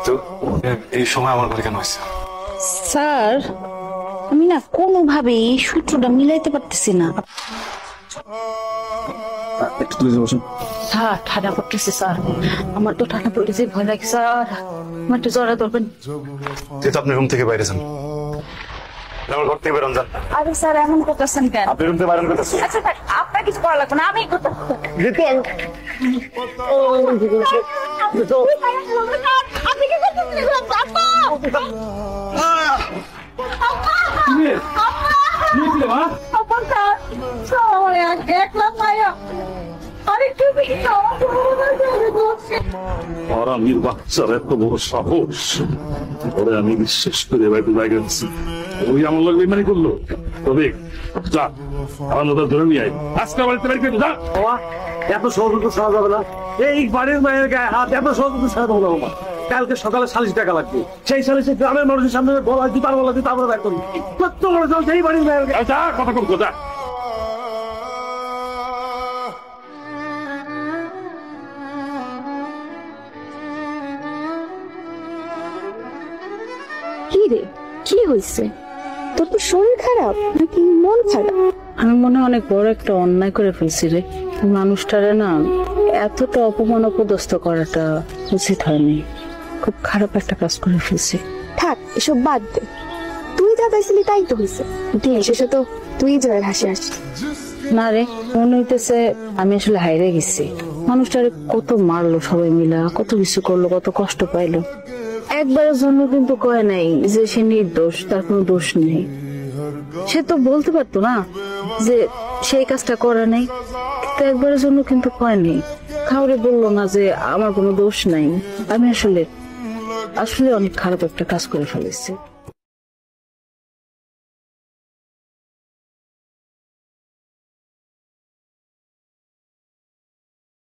তো এই সময় আমার ঘরে কেন হয়েছে? স্যার, আমি না কোনোভাবেই এই সূত্রটা মিলাইতে পারতেছি না। একটু তুলে বসুন। স্যার, ঠান্ডা পড়তেছে স্যার, আমার তো ঠান্ডা পড়তেছে, ভয় লাগে স্যার, আমার একটু জ্বর ধরবেন। যেহেতু আপনি রুম থেকে বাইরে যান, আমার ঘর থেকে বেরোন যান। আরে স্যার, এমন করতেছেন কেন? আপনি রুম থেকে বাইরে করতেছেন। আচ্ছা স্যার, আপনার কিছু করা লাগবে না, আমি করতে আপনি কি আরামির বাচ্চার এত বড় সাহস, ওরে আমি বিশ্বাস করে বাড়িতে বাইরে আনছি, ওই আমার লোক বেমানি করলো। তবে যা আমার লোক ধরে নিয়ে আয়, আজকে বাড়িতে বাড়ি যা। এত সহজ সহজ হবে না, এই বাড়ির মায়ের গায়ে হাত এত সহজ সাজা হবে না। কালকে সকালে 40 টাকা লাগবে, সেই 40 গ্রামের মানুষের সামনে বলা দিতে পারবো না, তারপরে ব্যাক করি কত বড় চলছে এই বাড়ির মায়ের গায়ে। যা কথা কম যা। কি রে, কি হয়েছে? তোর তো শরীর খারাপ নাকি মন খারাপ? আমি মনে হয় অনেক বড় একটা অন্যায় করে ফেলছি রে। মানুষটারে না এতটা অপমান অপদস্থ করাটা উচিত হয়নি, খুব খারাপ একটা কাজ করে ফেলছি। থাক, এসব বাদ দে। তুই যা চাইছিলি তাই তো হয়েছে, দিন শেষে তো তুই জয়ের হাসি হাসি। না রে, মনে হইতেছে আমি আসলে হাইরে গেছি। মানুষটারে কত মারলো সবাই মিলা, কত কিছু করলো, কত কষ্ট পাইলো। একবারের জন্য কিন্তু কয় নাই যে সে নির্দোষ, তার কোনো দোষ নেই। সে তো বলতে পারতো না যে সেই কাজটা করে নাই, কিন্তু একবারের জন্য কিন্তু কয় নেই, কাউরে বললো না যে আমার কোনো দোষ নাই। আমি আসলে আসলে অনেক খারাপ একটা কাজ করে ফেলেছি।